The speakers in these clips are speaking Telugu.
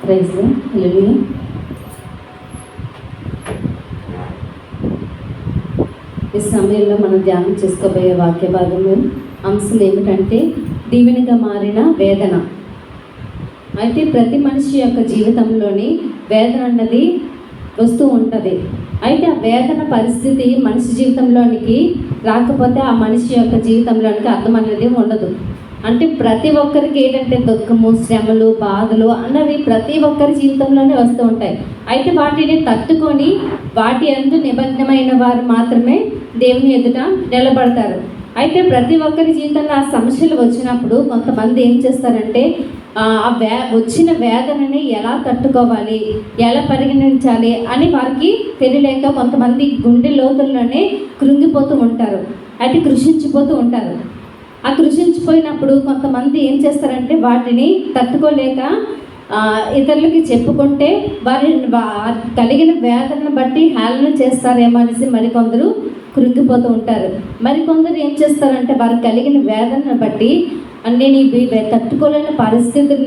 ప్రైజ్ హల్లెలూయా. ఈ సమయంలో మనం ధ్యానం చేసుకోబోయే వాక్య భాగంలో అంశాలు ఏమిటంటే దీవెనగా మారిన వేదన. అయితే ప్రతి మనిషి యొక్క జీవితంలోని వేదన అన్నది వస్తూ ఉంటుంది. అయితే ఆ వేదన పరిస్థితి మనిషి జీవితంలోనికి రాకపోతే ఆ మనిషి యొక్క జీవితంలోనికి అర్థం అనేది ఉండదు. అంటే ప్రతి ఒక్కరికి ఏంటంటే దుఃఖము, శ్రమలు, బాధలు అన్నవి ప్రతి ఒక్కరి జీవితంలోనే వస్తూ ఉంటాయి. అయితే వాటిని తట్టుకొని వాటి యందు నిమగ్నమైన వారు మాత్రమే దేవుని ఎదుట నిలబడతారు. అయితే ప్రతి ఒక్కరి జీవితంలో ఆ సమస్యలు వచ్చినప్పుడు కొంతమంది ఏం చేస్తారంటే వచ్చిన వేదనని ఎలా తట్టుకోవాలి, ఎలా పరిగణించాలి అని వారికి తెలియలేక కొంతమంది గుండె లోతుల్లోనే కృంగిపోతూ ఉంటారు. అయితే కృషించిపోతూ ఉంటారు. ఆ కృషించిపోయినప్పుడు కొంతమంది ఏం చేస్తారంటే వాటిని తట్టుకోలేక ఇతరులకి చెప్పుకుంటే వారి కలిగిన వేదనను బట్టి హేళన చేస్తారేమో అనేసి మరికొందరు కృంగిపోతూ ఉంటారు. మరికొందరు ఏం చేస్తారంటే వారు కలిగిన వేదనను బట్టి నేను ఇవి తట్టుకోలేని పరిస్థితులు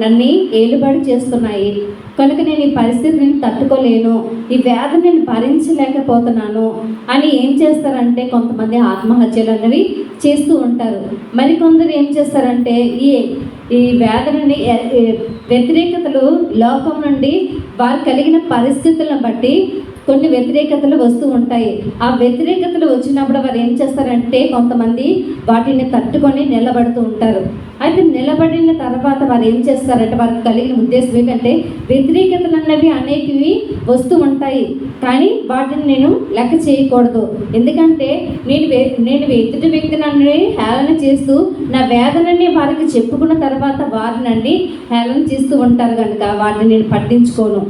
నన్ను ఏలుబడి చేస్తున్నాయి కనుక నేను ఈ పరిస్థితిని తట్టుకోలేను, ఈ వేదనని భరించలేకపోతున్నాను అని ఏం చేస్తారంటే కొంతమంది ఆత్మహత్యలు అనేవి చేస్తూ ఉంటారు. మరికొందరు ఏం చేస్తారంటే ఈ వేదనని వ్యతిరేకతలు లోకం నుండి వారు కలిగిన పరిస్థితులను బట్టి కొన్ని వ్యతిరేకతలు వస్తూ ఉంటాయి. ఆ వ్యతిరేకతలు వచ్చినప్పుడు వారు ఏం చేస్తారంటే కొంతమంది వాటిని తట్టుకొని నిలబడుతూ ఉంటారు. అయితే నిలబడిన తర్వాత వారు ఏం చేస్తారంటే వారికి కలిగిన ఉద్దేశం ఏంటంటే వ్యతిరేకతలు అన్నవి అనేటివి వస్తూ ఉంటాయి, కానీ వాటిని నేను లెక్క చేయకూడదు. ఎందుకంటే నేను ఎదుటి వ్యక్తిని అన్ని హేళన చేస్తూ నా వేదనని వారికి చెప్పుకున్న తర్వాత వారు నన్ను హేళన చేస్తూ ఉంటారు కనుక వాటిని నేను పట్టించుకోను.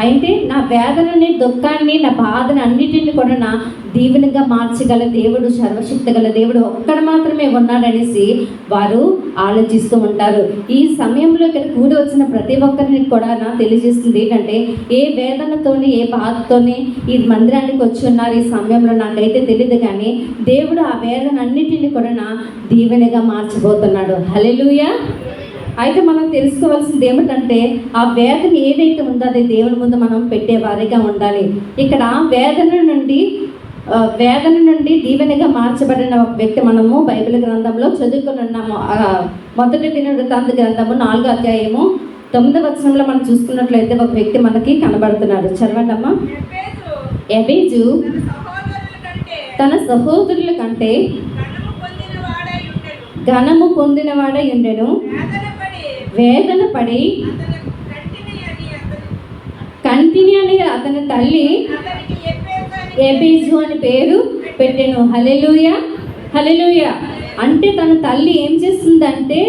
అయితే నా వేదనని, దుఃఖాన్ని, నా బాధను అన్నిటిని కూడా నా దీవెనగా మార్చగల దేవుడు, సర్వశక్తి గల దేవుడు ఒక్కడ మాత్రమే ఉన్నాడనేసి వారు ఆలోచిస్తూ ఉంటారు. ఈ సమయంలో ఇక్కడ కూడి వచ్చిన ప్రతి ఒక్కరిని కూడా తెలియజేస్తుంది ఏంటంటే ఏ వేదనతోని, ఏ బాధతోని ఈ మందిరానికి వచ్చి ఉన్నారు ఈ సమయంలో నాకైతే తెలియదు, కానీ దేవుడు ఆ వేదన అన్నిటిని కూడా దీవెనగా మార్చబోతున్నాడు. హల్లెలూయా. అయితే మనం తెలుసుకోవాల్సింది ఏమిటంటే ఆ వేదన ఏదైతే ఉందో అది దేవుని ముందు మనం పెట్టేవారిగా ఉండాలి. ఇక్కడ వేదన నుండి దీవెనగా మార్చబడిన ఒక వ్యక్తి మనము బైబిల్ గ్రంథంలో చదువుకుని ఉన్నాము. మొదటి దినవృత్తాంత గ్రంథము 4వ అధ్యాయము 9వ వచనంలో మనం చూసుకున్నట్లయితే ఒక వ్యక్తి మనకి కనబడుతున్నాడు. చదవండమ్మా. ఎబేజు తన సహోదరుల కంటే ఘనము పొందినవాడై ఉండెను. వేదన పడి కంటిని అని అతని తల్లి ఎబేజు అని పేరు పెట్టెను. హల్లెలూయా, హల్లెలూయా. అంటే తన తల్లి ఏం చేస్తుందంటే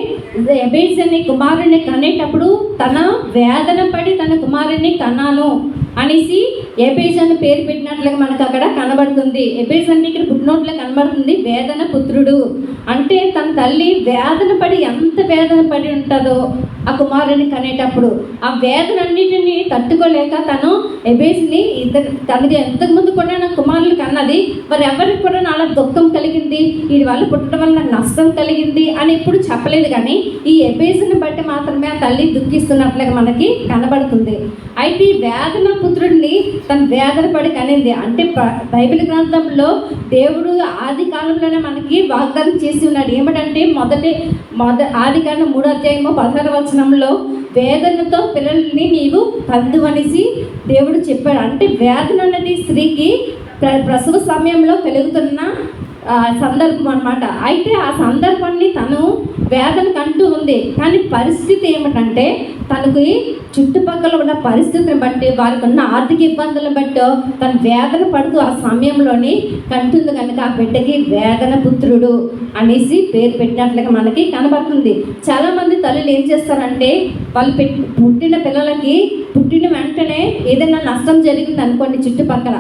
ఎబేజ్ అనే కుమారుని కనేటప్పుడు తన వేదన పడి తన కుమారుని కన్నాను అనేసి ఎబేజ్ అని పేరు పెట్టినట్లుగా మనకు అక్కడ కనబడుతుంది. ఎబేజ్ అంటే ఇక్కడ పుట్టినోట్లో కనబడుతుంది వేదన పుత్రుడు. అంటే తన తల్లి వేదన పడి ఎంత వేదన పడి ఉంటుందో ఆ కుమారుని కనేటప్పుడు ఆ వేదన అన్నిటిని తట్టుకోలేక తను ఎబేజ్ని తనకి ఎంతకుముందు కూడా నా కుమారులు కన్నది, మరి ఎవరికి కూడా అలా దుఃఖం కలిగింది, వీడి వల్ల పుట్టడం వల్ల నాకు నష్టం కలిగింది అని ఎప్పుడు చెప్పలేదు, కానీ ఈ ఎబేజ్ని బట్టి మాత్రమే ఆ తల్లి దుఃఖిస్తున్నట్లుగా మనకి కనబడుతుంది. అయితే ఈ వేదన పుత్రుడిని తన వేదన పడి కనింది. అంటే బైబిల్ గ్రంథంలో దేవుడు ఆది కాలంలోనే మనకి వాగ్దానం చేసి ఉన్నాడు. ఏమిటంటే ఆది కాలం 3వ అధ్యాయము 16వ వచనంలో వేదనతో పిల్లల్ని నీవు కందువనేసి దేవుడు చెప్పాడు. అంటే వేదన అనేది స్త్రీకి ప్రసవ సమయంలో కలుగుతున్న సందర్భం అన్నమాట. అయితే ఆ సందర్భాన్ని తను వేదన కంటూ ఉంది, కానీ పరిస్థితి ఏమిటంటే తనకి చుట్టుపక్కల ఉన్న పరిస్థితిని బట్టి వారికి ఉన్న ఆర్థిక ఇబ్బందులను బట్టి తను వేదన పడుతూ ఆ సమయంలోని కంటుంది కనుక ఆ బిడ్డకి వేదన పుత్రుడు అనేసి పేరు పెట్టినట్లుగా మనకి కనబడుతుంది. చాలామంది తల్లులు ఏం చేస్తారంటే వాళ్ళు పుట్టిన పిల్లలకి పుట్టిన వెంటనే ఏదైనా నష్టం జరిగింది అనుకోండి, చుట్టుపక్కల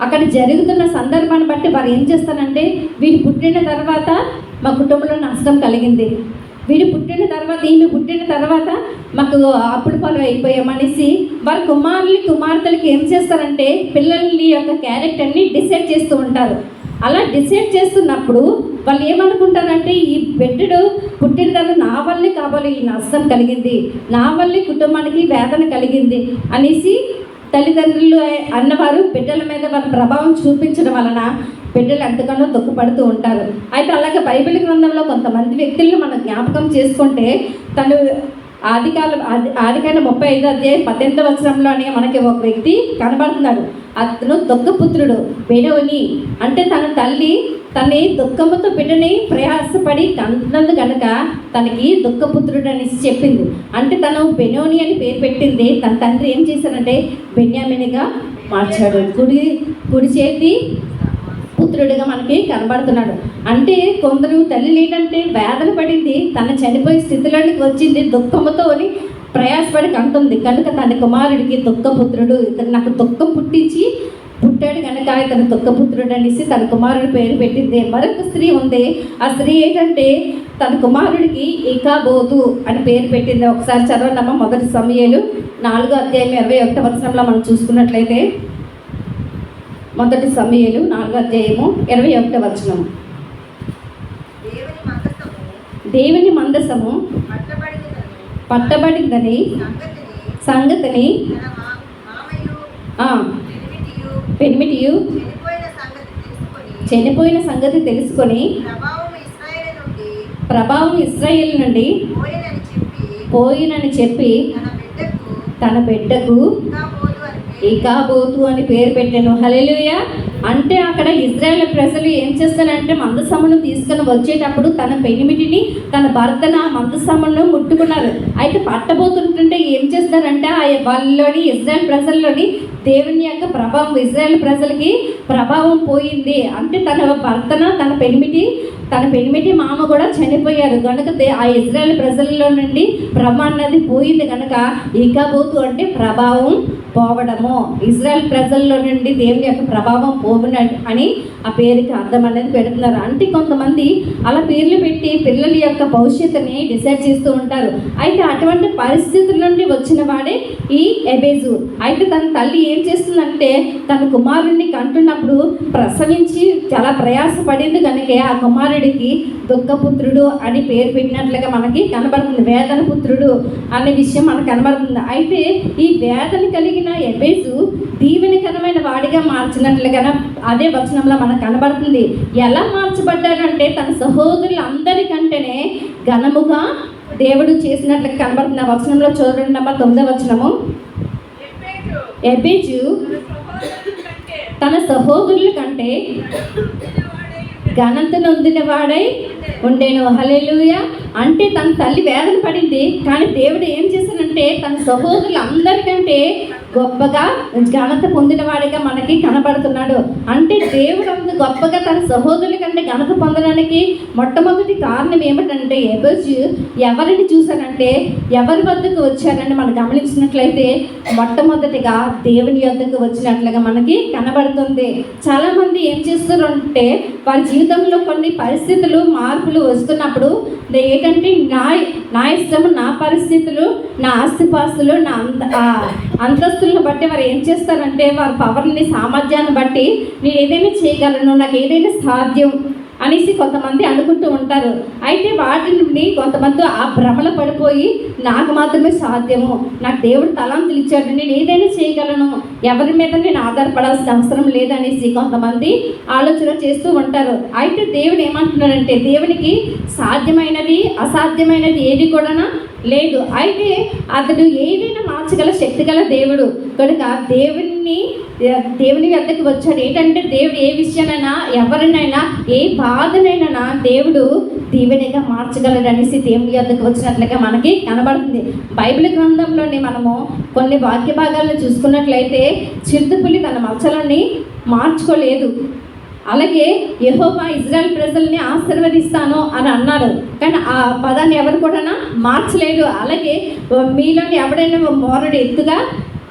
అక్కడ జరుగుతున్న సందర్భాన్ని బట్టి వారు ఏం చేస్తారంటే వీడు పుట్టిన తర్వాత మా కుటుంబంలో నష్టం కలిగింది, వీడు పుట్టిన తర్వాత ఈమె పుట్టిన తర్వాత మాకు అప్పుడు పాలు అయిపోయామనేసి వారి కుమారులకి కుమార్తెలకి ఏం చేస్తారంటే పిల్లల్ని యొక్క క్యారెక్టర్ని డిసైడ్ చేస్తూ ఉంటారు. అలా డిసైడ్ చేస్తున్నప్పుడు వాళ్ళు ఏమనుకుంటారంటే ఈ బిడ్డడు పుట్టినదాన్ని నా వల్లే కావాలి ఈ నష్టం కలిగింది, నా వల్లే కుటుంబానికి వేదన కలిగింది అనేసి తల్లిదండ్రులు అన్నవారు బిడ్డల మీద వాళ్ళ ప్రభావం చూపించడం వలన బిడ్డలు ఎంతగానో దుఃఖపడుతూ ఉంటారు. అయితే అలాగే బైబిల్ గ్రంథంలో కొంతమంది వ్యక్తులను మనం జ్ఞాపకం చేసుకుంటే తను ఆదికాండ 35:18 మనకి ఒక వ్యక్తి కనబడుతున్నాడు. అతను దుఃఖపుత్రుడు బెనోని. అంటే తన తల్లి తన దుఃఖముతో బిడ్డని ప్రయాసపడి కంటున్నందు కనుక తనకి దుఃఖపుత్రుడు అనేసి చెప్పింది. అంటే తను బెనోని అని పేరు పెట్టింది. తన తండ్రి ఏం చేశారంటే బెన్యామినిగా మార్చాడు. కుడి చేతి పుత్రుడిగా మనకి కనబడుతున్నాడు. అంటే కొందరు తల్లి ఏంటంటే వేదన పడింది, తన చనిపోయే స్థితిలోనికి వచ్చింది, దుఃఖముతో ప్రయాసపడి కంటుంది కనుక తన కుమారుడికి దుఃఖపుత్రుడు, ఇతను నాకు దుఃఖం పుట్టాడు కనుక ఇతను దుఃఖపుత్రుడు అనేసి తన కుమారుడి పేరు పెట్టింది. మరొక స్త్రీ ఉంది. ఆ స్త్రీ ఏంటంటే తన కుమారుడికి ఇకాబోతు అని పేరు పెట్టింది. ఒకసారి చదవండమ్మా. 1 సమూయేలు 4:21 మనం చూసుకున్నట్లయితే 1 సమూయేలు 4:21 దేవుని మందసము పట్టబడిందని సంగతిని పెనిమిటియు చనిపోయిన సంగతి తెలుసుకొని ప్రభావం ఇశ్రాయేలు నుండి పోయినని చెప్పి తన బిడ్డకు ఇకాబోతు అని పేరు పెట్టాను. హల్లెలూయా. అంటే అక్కడ ఇజ్రాయేల్ ప్రజలు ఏం చేస్తారంటే మందసమును తీసుకుని వచ్చేటప్పుడు తన పెనిమిటిని తన భర్తను ఆ మందసమును ముట్టుకున్నారు. అయితే పట్టబోతుంటుంటే ఏం చేస్తారంటే వాళ్ళలోని ఇజ్రాయేల్ ప్రజల్లోని దేవుని యొక్క ప్రభావం ఇజ్రాయేల్ ప్రజలకి ప్రభావం పోయింది. అంటే తన భర్తన తన పెనిమిటి మామ కూడా చనిపోయారు కనుక ఆ ఇజ్రాయేల్ ప్రజల్లో నుండి ప్రభావం అన్నది పోయింది కనుక ఇకాబోతు అంటే ప్రభావం పోవడము. ఇజ్రాయేల్ ప్రజల్లో నుండి దేవుని యొక్క ప్రభావం పోవునట్టు అని ఆ పేరుకి అర్థం అనేది పెడుతున్నారు. అంటే కొంతమంది అలా పేర్లు పెట్టి పిల్లల యొక్క భవిష్యత్తుని డిసైడ్ చేస్తూ ఉంటారు. అయితే అటువంటి పరిస్థితుల నుండి వచ్చిన వాడే ఈ ఎబేజు. అయితే తన తల్లి ఏం చేస్తుందంటే తన కుమారుడిని కంటున్నప్పుడు ప్రసవించి చాలా ప్రయాసపడింది కనుక ఆ కుమారుడికి దుఃఖపుత్రుడు అని పేరు పెట్టినట్లుగా మనకి కనబడుతుంది. వేదన పుత్రుడు అనే విషయం మనకు కనబడుతుంది. అయితే ఈ వేదన కలిగిన ఎబేజు దీవెనకరమైన వాడిగా మార్చినట్లుగా అదే వచనంలో మనకు కనబడుతుంది. ఎలా మార్చబడ్డాడంటే తన సహోదరులందరికంటేనే ఘనముగా దేవుడు చేసినట్లుగా కనబడుతుంది. ఆ వచనంలో చూడండి నెంబర్ 9వ వచనము. ఎబేజు తన సహోదరుల కంటే ఘనత నొందిన వాడై ఉండేను. హల్లెలూయా. అంటే తన తల్లి వేదన పడింది కానీ దేవుడు ఏం చేశానంటే తన సహోదరులు అందరికంటే గొప్పగా ఘనత పొందిన వాడిగా మనకి కనబడుతున్నాడు. అంటే దేవుడు అంత గొప్పగా తన సహోదరుల కంటే ఘనత పొందడానికి మొట్టమొదటి కారణం ఏమిటంటే ఎబేజు ఎవరిని చూశారంటే ఎవరి వద్దకు వచ్చారని మనం గమనించినట్లయితే మొట్టమొదటిగా దేవుని వద్దకు వచ్చినట్లుగా మనకి కనబడుతుంది. చాలామంది ఏం చేస్తారంటే వారి జీవితంలో కొన్ని పరిస్థితులు మార్పులు వస్తున్నప్పుడు ఏంటంటే నా ఇష్టము, నా పరిస్థితులు, నా ఆస్తిపాస్తులు, నా అంతస్తులను బట్టి వారు ఏం చేస్తారంటే వారి పవర్ని సామర్థ్యాన్ని బట్టి నేను ఏదైనా చేయగలను, నాకు ఏదైనా సాధ్యం అనేసి కొంతమంది అనుకుంటూ ఉంటారు. అయితే వాటి నుండి కొంతమంది ఆ భ్రమలో పడిపోయి నాకు మాత్రమే సాధ్యము, నాకు దేవుడు తలాంతులు ఇచ్చాడు, నేను ఏదైనా చేయగలను, ఎవరి మీద నేను ఆధారపడాల్సిన అవసరం లేదనేసి కొంతమంది ఆలోచన చేస్తూ ఉంటారు. అయితే దేవుడు ఏమంటున్నాడంటే దేవునికి సాధ్యమైనది అసాధ్యమైనది ఏది కూడా లేదు. అయితే అతడు ఏదైనా మార్చగల శక్తి గల దేవుడు కనుక దేవుని వద్దకు వచ్చాడు. ఏంటంటే దేవుడు ఏ విషయానైనా ఎవరినైనా ఏ బాధనైనా దేవుడు దీవెనగా మార్చగలడనేసి దేవుని వద్దకు వచ్చినట్లుగా మనకి కనబడుతుంది. బైబిల్ గ్రంథంలోని మనము కొన్ని వాక్య భాగాలను చూసుకున్నట్లయితే చిరుతపులి తన మచ్చలని మార్చుకోలేదు. అలాగే యెహోవా ఇజ్రాయెల్ ప్రజల్ని ఆశీర్వదిస్తాను అని అన్నాడు కానీ ఆ పదాన్ని ఎవరు కూడా మార్చలేడు. అలాగే మీలోని ఎవడైనా మోరడు ఎత్తుగా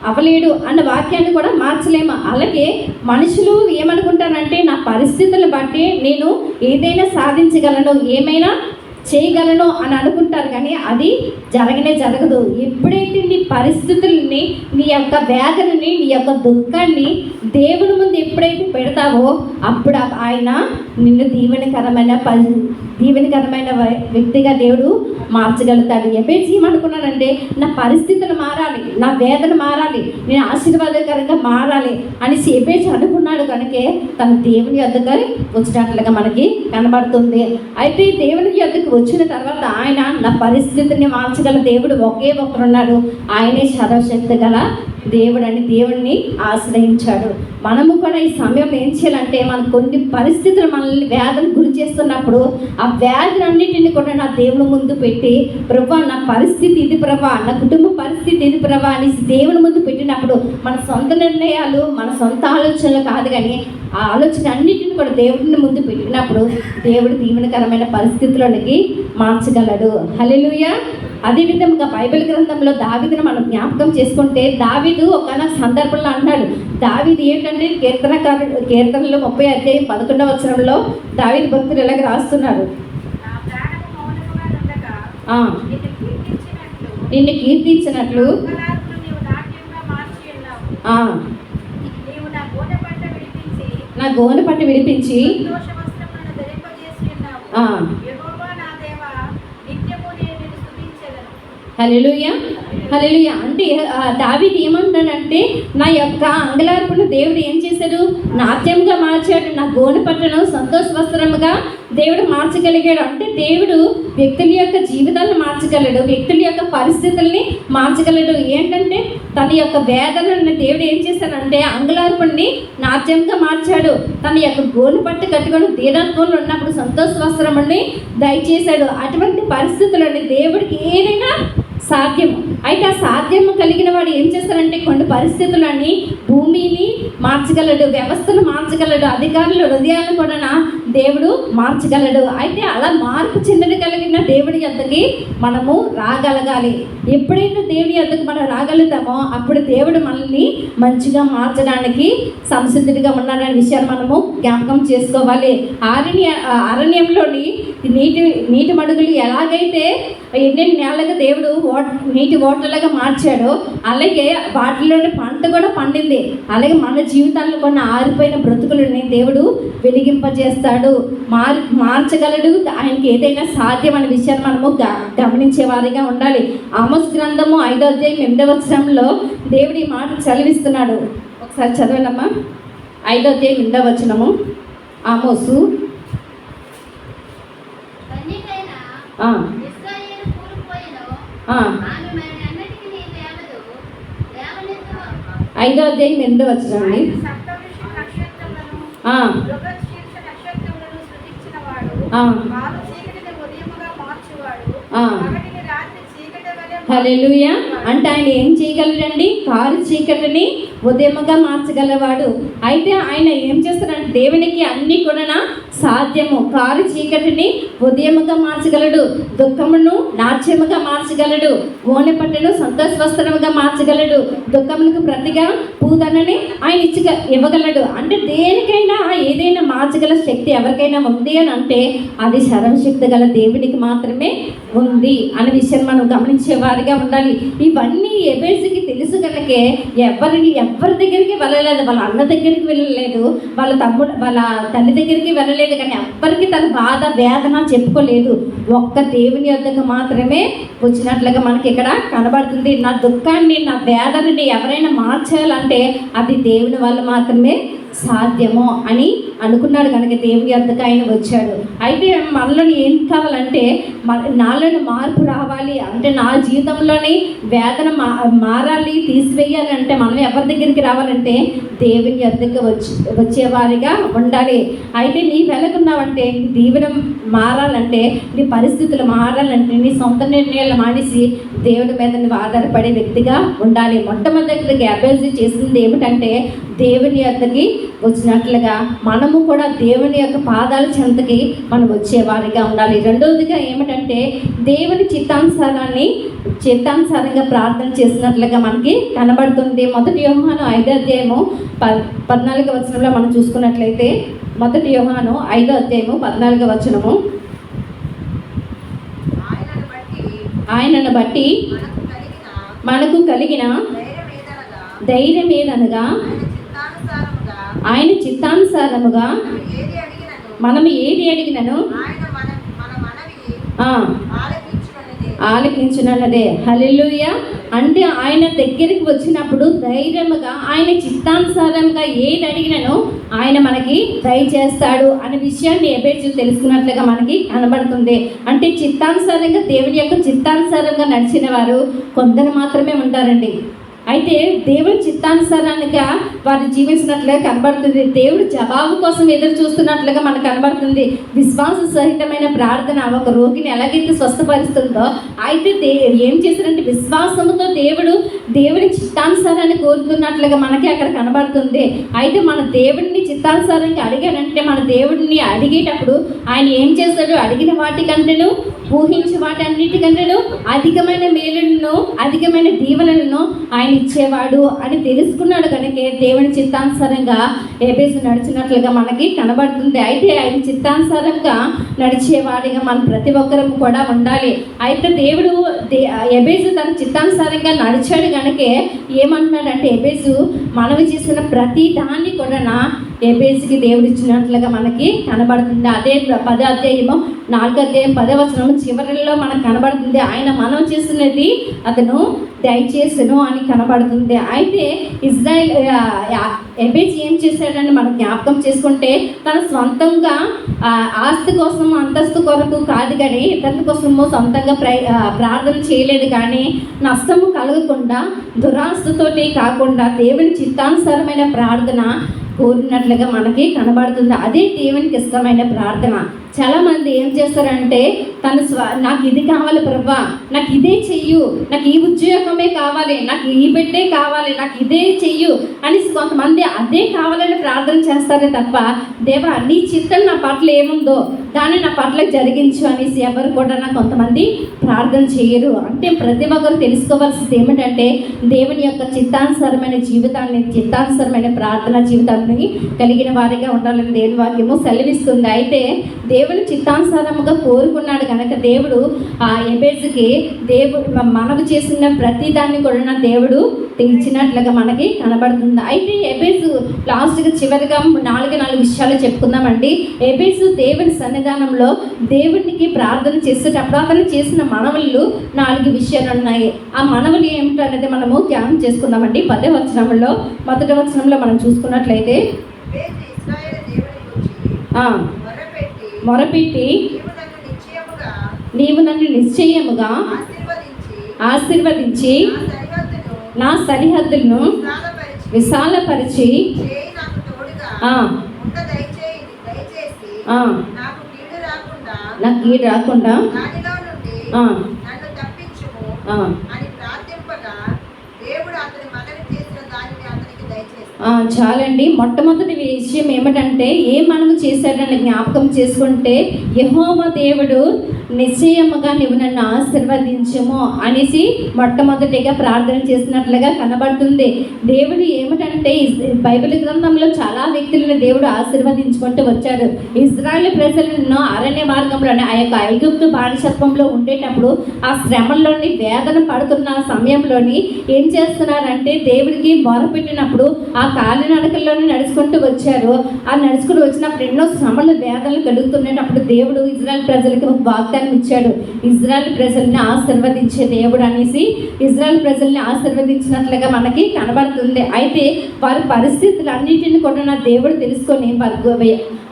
అవలేడు అన్న వాక్యాన్ని కూడా మార్చలేము. అలాగే మనుషులు ఏమనుకుంటారంటే నా పరిస్థితులను బట్టి నేను ఏదైనా సాధించగలను, ఏమైనా చేయగలను అని అనుకుంటారు కానీ అది జరగదు. ఎప్పుడైతే నీ పరిస్థితుల్ని నీ యొక్క వేదనని, నీ యొక్క దుఃఖాన్ని దేవుని ముందు ఎప్పుడైతే పెడతావో అప్పుడు ఆయన నిన్ను దీవెనకరమైన వ్యక్తిగా దేవుడు మార్చగలుగుతాడు. ఎఫెసీ ఏమనుకున్నానంటే, నా పరిస్థితులు మారాలి, నా వేదన మారాలి, నేను ఆశీర్వాదకరంగా మారాలి అనేసి ఎఫెసీ అనుకున్నాడు. కనుకే తన దేవుని యొద్దకు వచ్చినట్లుగా మనకి కనబడుతుంది. అయితే దేవుని యొద్దకు వచ్చిన తర్వాత ఆయన నా పరిస్థితిని మార్చగల దేవుడు ఒకే ఒకరున్నాడు, ఆయనే సర్వశక్తి గల దేవుడు అని దేవుడిని ఆశ్రయించాడు. మనము కూడా ఈ సమయంలో ఏం చేయాలంటే, మనకు కొన్ని పరిస్థితులు మనల్ని వేదన గురి చేస్తున్నప్పుడు ఆ వేదన అన్నింటినీ కూడా నా దేవుని ముందు పెట్టి, ప్రభా నా పరిస్థితి ఇది ప్రభా, నా కుటుంబ పరిస్థితి ఇది ప్రభా అని దేవుని ముందు పెట్టినప్పుడు మన సొంత నిర్ణయాలు, మన సొంత ఆలోచనలు కాదు, కానీ ఆ ఆలోచన అన్నింటిని కూడా దేవుడిని ముందు పెట్టినప్పుడు దేవుడు దీవెనకరమైన పరిస్థితుల్లోనికి మార్చగలడు. హల్లెలూయా. అదేవిధంగా బైబిల్ గ్రంథంలో దావీదును మనం జ్ఞాపకం చేసుకుంటే, దావీదు ఒకనొక సందర్భంలో అన్నాడు. దావీదు ఏంటంటే కీర్తనలు 30:11 దావీదు భక్తులు ఇలాగ రాస్తున్నారు, నిన్ను కీర్తించినట్లు నా గోనె పట్టు విడిపించి హల్లెలూయా, హల్లెలూయా. అంటే దావీదు ఏమంటాడంటే, నా యొక్క అంగలార్పును దేవుడు ఏం చేశాడు, నాట్యంగా మార్చాడు, నా గోనె పట్టును సంతోష వస్త్రముగా దేవుడు మార్చగలిగాడు. అంటే దేవుడు వ్యక్తుల యొక్క జీవితాలను మార్చగలడు, వ్యక్తుల యొక్క పరిస్థితుల్ని మార్చగలడు. ఏంటంటే తన యొక్క వేదనని దేవుడు ఏం చేశాడంటే అంగలార్పుని నాట్యంగా మార్చాడు. తన యొక్క గోనె పట్టు కట్టుకొని దీనత్వంలో ఉన్నప్పుడు సంతోష వస్త్రముని దయచేశాడు. అటువంటి పరిస్థితులని దేవుడికి ఏదైనా సాధ్యం. అయితే ఆ సాధ్యము కలిగిన వాడు ఏం చేస్తారంటే, కొన్ని పరిస్థితులని భూమిని మార్చగలడు, వ్యవస్థను మార్చగలడు, అధికారులు హృదయాలను కూడా దేవుడు మార్చగలడు. అయితే అలా మార్పు చెందగలిగిన దేవుడి యొద్దకి మనము రాగలగాలి. ఎప్పుడైతే దేవుడి యొద్దకు మనం రాగలుగుతామో అప్పుడు దేవుడు మనల్ని మంచిగా మార్చడానికి సంసిద్ధుడిగా ఉన్నాడనే విషయాన్ని మనము జ్ఞాపకం చేసుకోవాలి. అరణ్యంలోని నీటి మడుగులు ఎలాగైతే ఎన్ని నేలగా దేవుడు నీటి ఓటలుగా మార్చాడో, అలాగే వాటిలోని పంట కూడా పండింది. అలాగే మన జీవితాల్లో కొన్ని ఆరిపోయిన బ్రతుకులని దేవుడు వెలిగింపజేస్తాడు, మార్చగలడు. ఆయనకి ఏదైనా సాధ్యం అనే విషయాన్ని మనము గమనించే వారిగా ఉండాలి. ఆమోస్ గ్రంథము 5:8 దేవుడు ఈ మాట చదివిస్తున్నాడు. ఒకసారి చదవండమ్మా. 5:8 ఆమోసు. ఐదో అధ్యాయం 8వ వచనం. హల్లెలూయా. అంటే ఆయన ఏం చేయగలడండి, కారు చీకటిని ఉదయముగా మార్చగలవాడు. అయితే ఆయన ఏం చేస్తాడంటే, దేవునికి అన్నీ కూడా సాధ్యము. కారు చీకటిని ఉదయముగా మార్చగలడు, దుఃఖమును నాట్యముగా మార్చగలడు, గోనె పట్టును సంతోష వస్త్రముగా మార్చగలడు, దుఃఖములకు ప్రతిగా పూదనని ఆయన ఇవ్వగలడు. అంటే దేనికైనా ఏదైనా మార్చగల శక్తి ఎవరికైనా ఉంది అని అంటే అది సర్వశక్తి గల దేవునికి మాత్రమే ఉంది అనే విషయం మనం గమనించే వారిగా ఉండాలి. ఇవన్నీ ఎబేసుకి తెలుసు కనుకే ఎవరి దగ్గరికి వెళ్ళలేదు. వాళ్ళ అన్న దగ్గరికి వెళ్ళలేదు, వాళ్ళ తల్లి దగ్గరికి వెళ్ళలేదు, కానీ ఎవ్వరికి తన బాధ వేదన చెప్పుకోలేదు. ఒక్క దేవుని యొద్దకు మాత్రమే వచ్చినట్లుగా మనకి ఇక్కడ కనబడుతుంది. నా దుఃఖాన్ని, నా వేదనని ఎవరైనా మార్చాలంటే అది దేవుని వల్ల మాత్రమే సాధ్యము అని అనుకున్నాడు. కనుక దేవుని యొద్దకు ఆయన వచ్చాడు. అయితే మనలో ఏం కావాలంటే, నాలోని మార్పు రావాలి అంటే, నా జీవితంలోని వేదన మారాలి, తీసివేయాలి అంటే మనం ఎవరి దగ్గరికి రావాలంటే దేవుని యొద్దకు వచ్చేవారిగా ఉండాలి. అయితే నీ వెళుతున్నావంటే, నీ దీవెన మారాలంటే, నీ పరిస్థితులు మారాలంటే, నీ సొంత నిర్ణయాలు మానేసి దేవుడి మీద నువ్వు ఆధారపడే వ్యక్తిగా ఉండాలి. మొట్టమొదటిగా అభ్యర్థి చేసింది ఏమిటంటే, దేవుని యొద్దకి వచ్చినట్లుగా మనము కూడా దేవుని యొక్క పాదాల చెంతకి మనం వచ్చేవారిగా ఉండాలి. రెండవదిగా ఏమిటంటే, దేవుని చిత్తానుసారంగా ప్రార్థన చేసినట్లుగా మనకి కనబడుతుంది. 1 యోహాను 5:14 మనం చూసుకున్నట్లయితే, 1 యోహాను 5:14 ఆయనను బట్టి మనకు కలిగిన ధైర్యం ఏదనగా ఆయన చిత్తానుసారముగా మనం ఏది అడిగినను ఆలకించునన్నదే. హల్లెలూయా. అంటే ఆయన దగ్గరికి వచ్చినప్పుడు ధైర్యముగా ఆయన చిత్తానుసారంగా ఏది అడిగినను ఆయన మనకి దయచేస్తాడు అనే విషయాన్ని ఎబేజు తెలుసుకున్నట్లుగా మనకి కనబడుతుంది. అంటే చిత్తానుసారంగా దేవుని యొక్క చిత్తానుసారంగా నడిచిన వారు కొందరు మాత్రమే ఉంటారండి. అయితే దేవుని చిత్తానుసారంగా వారు జీవించినట్లుగా కనబడుతుంది. దేవుడు జవాబు కోసం ఎదురు చూస్తున్నట్లుగా మనకు కనబడుతుంది. విశ్వాస సహితమైన ప్రార్థన ఒక రోగిని ఎలాగైతే స్వస్థపరుస్తుందో, అయితే ఏం చేశారంటే విశ్వాసంతో దేవుని చిత్తానుసారాన్ని కోరుతున్నట్లుగా మనకి అక్కడ కనబడుతుంది. అయితే మన దేవుడిని చిత్తానుసారంగా అడిగానంటే మన దేవుడిని అడిగేటప్పుడు ఆయన ఏం చేస్తాడు? అడిగిన వాటికంటేను ఊహించే వాటన్నిటికంటేను అధికమైన మేలులను అధికమైన దీవెనలను ఆయన ఇచ్చేవాడు అని తెలుసుకున్నాడు కనుక దేవుని చిత్తానుసారంగా ఎబేజు నడిచినట్లుగా మనకి కనబడుతుంది. అయితే ఆయన చిత్తానుసారంగా నడిచేవాడిగా మనం ప్రతి ఒక్కరం కూడా ఉండాలి. అయితే దేవుడు ఎబేజు తన చిత్తానుసారంగా నడిచాడు కనుక ఏమంటున్నాడంటే ఎబేజు మనవి చేసిన ప్రతి దాన్ని కూడా ఎబేజుకి దేవుడు ఇచ్చినట్లుగా మనకి కనబడుతుంది. అదే 10వ అధ్యాయము 4వ అధ్యాయం 10వ వచనం చివరిలో మనకు కనబడుతుంది. ఆయన మనం చేసినది అతను దయచేసను అని కనబడుతుంది. అయితే ఎబేజు ఏం చేశాడని మనం జ్ఞాపకం చేసుకుంటే తన స్వంతంగా ఆస్తి కోసం అంతస్తు కొరకు కాదు కానీ ఇతరుల కోసము సొంతంగా ప్రార్థన చేయలేదు. కానీ నష్టము కలగకుండా దురాస్తుతోటి కాకుండా దేవుని చిత్తానుసారమైన ప్రార్థన కోరినట్లుగా మనకి కనబడుతుంది. అదే దేవునికి ఇష్టమైన ప్రార్థన. చాలామంది ఏం చేస్తారంటే నాకు ఇది కావాలి ప్రభా, నాకు ఇదే చెయ్యు, నాకు ఈ ఉద్యోగమే కావాలి, నాకు ఈ బిడ్డే కావాలి, నాకు ఇదే చెయ్యు అని కొంతమంది అదే కావాలని ప్రార్థన చేస్తారే తప్ప దేవా నీ చిత్తం నా పట్ల ఏముందో దాన్ని నా పట్ల జరిగించు అనేసి ఎవరు కూడా కొంతమంది ప్రార్థన చేయరు. అంటే ప్రతి ఒక్కరు తెలుసుకోవాల్సింది ఏమిటంటే దేవుని యొక్క చిత్తానుసారమైన జీవితాన్ని చిత్తానుసారమైన ప్రార్థన జీవితాన్ని కలిగిన వారిగా ఉండాలని దేవుని వాక్యము సెలవిస్తుంది. అయితే దేవుని చిత్తానుసారముగా కోరుకున్నాడు కనుక దేవుడు ఆ ఎబేజుకి మనకు చేసిన ప్రతి దాన్ని కూడా దేవుడు ఇచ్చినట్లుగా మనకి కనబడుతుంది. అయితే ఎబేజు లాస్ట్గా చివరిగా 4 విషయాలు చెప్పుకుందామండి. ఎబేజు దేవుని సన్నిధానంలో దేవునికి ప్రార్థన చేసేటప్పుడు అతను చేసిన మనవులు 4 విషయాలు ఉన్నాయి. ఆ మనవులు ఏమిటనేది మనము ధ్యానం చేసుకుందామండి. 10వ వచనంలో మొదటి వచనంలో మనం చూసుకున్నట్లయితే మొరపెట్టి నీవు నన్ను నిశ్చయముగా ఆశీర్వదించి నా సరిహద్దులను విశాలపరిచి నాకు కీడు రాకుండా చాలండి. మొట్టమొదటి విషయం ఏమిటంటే మనము చేశాడని జ్ఞాపకం చేసుకుంటే యెహోవా దేవుడు నిశ్చయముగా నువ్వు నన్ను ఆశీర్వదించము అనేసి మొట్టమొదటిగా ప్రార్థన చేసినట్లుగా కనబడుతుంది. దేవుడు ఏమిటంటే బైబిల్ గ్రంథంలో చాలా వ్యక్తులను దేవుడు ఆశీర్వదించుకుంటూ వచ్చాడు. ఇజ్రాయేల్ ప్రజలను అరణ్య మార్గంలోనే ఆ యొక్క ఐగుప్తు బానిసత్వంలో ఉండేటప్పుడు ఆ శ్రమల్లోని వేదన పడుతున్న సమయంలోని ఏం చేస్తున్నారంటే దేవుడికి మొరపెట్టినప్పుడు ఆ కాలినడకల్లోనే నడుచుకుంటూ వచ్చారు. ఆ నడుచుకుంటూ వచ్చినప్పుడు ఎన్నో శ్రమలు వేదనలు కలుగుతున్నప్పుడు దేవుడు ఇజ్రాయేల్ ప్రజలకి ఒక వాగ్దానం ఇచ్చాడు. ఇజ్రాయేల్ ప్రజల్ని ఆశీర్వదించే దేవుడు అనేసి ఇజ్రాయేల్ ప్రజల్ని ఆశీర్వదించినట్లుగా మనకి కనబడుతుంది. అయితే వారి పరిస్థితులన్నిటిని కూడా నా దేవుడు తెలుసుకొని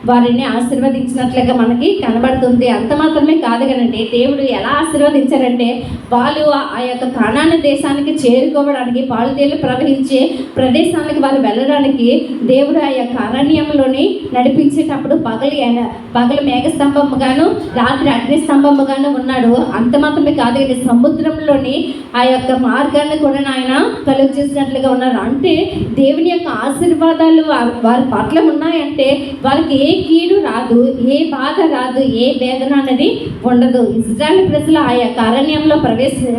వారిని ఆశీర్వదించినట్లుగా మనకి కనబడుతుంది. అంత మాత్రమే కాదు కదండి, దేవుడు ఎలా ఆశీర్వదించారంటే వాళ్ళు ఆ యొక్క కనాను దేశానికి చేరుకోవడానికి పాలుతేలు ప్రవహించే ప్రదేశానికి వాళ్ళు వెళ్ళడానికి దేవుడు ఆ యొక్క అరణ్యంలోని నడిపించేటప్పుడు పగలు మేఘస్తంభముగాను రాత్రి అగ్నిస్తంభముగాను ఉన్నాడు. అంత మాత్రమే కాదు కానీ సముద్రంలోని ఆ యొక్క మార్గాన్ని కూడా ఆయన కలుగు చేసినట్లుగా ఉన్నారు. అంటే దేవుని యొక్క ఆశీర్వాదాలు వారి పట్ల ఉన్నాయంటే వాళ్ళకి ఏ కీడు రాదు, ఏ బాధ రాదు, ఏ వేదన అనేది ఉండదు. ఇజ్రాయేల్ ప్రజలు ఆ యొక్క అరణ్యంలో